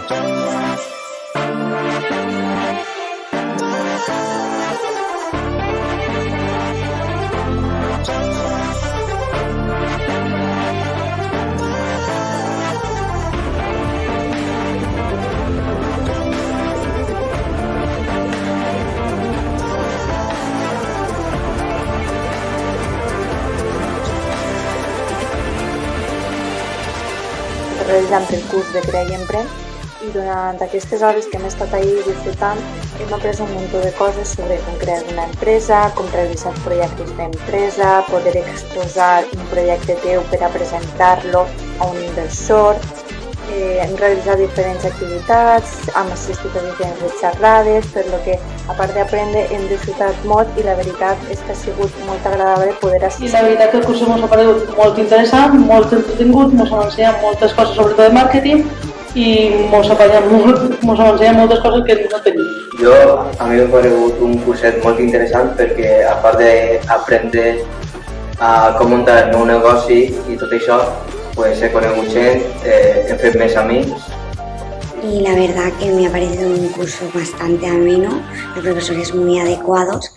Realitzant el curs de Crea i Emprèn, i durant aquestes hores que hem estat ahir disfrutant hem après un munt de coses sobre com crear una empresa, com realitzar projectes d'empresa, poder exposar un projecte teu per a presentar-lo a un inversor, hem realitzat diferents activitats, hem assistit a diferents xerrades, per lo que a part d'aprendre hem disfrutat molt i la veritat és que ha sigut molt agradable poder assistir. I la veritat que el curs ens ha paregut molt interessant, molt entretingut, ens han ensenyat moltes coses sobretot de màrqueting i ens han ensenyat moltes coses que no tenim. A mi m'ha paregut un curset molt interessant perquè a part d'aprendre a com muntar el meu negoci i tot això, pues he conegut gent, he fet més amics. Y la verdad que me ha parecido un curso bastante ameno, los profesores muy adecuados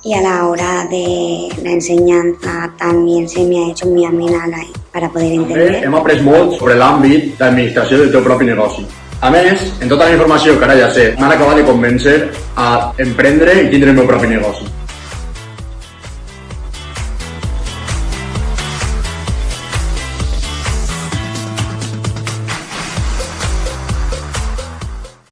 y a la hora de la enseñanza también se me ha hecho muy amena para poder entender. Hem après molt sobre l'àmbit d'administració del teu propi negoci. A més, en tota la informació que ara ja sé, m'han acabat de convèncer a emprendre i tindre el meu propi negoci.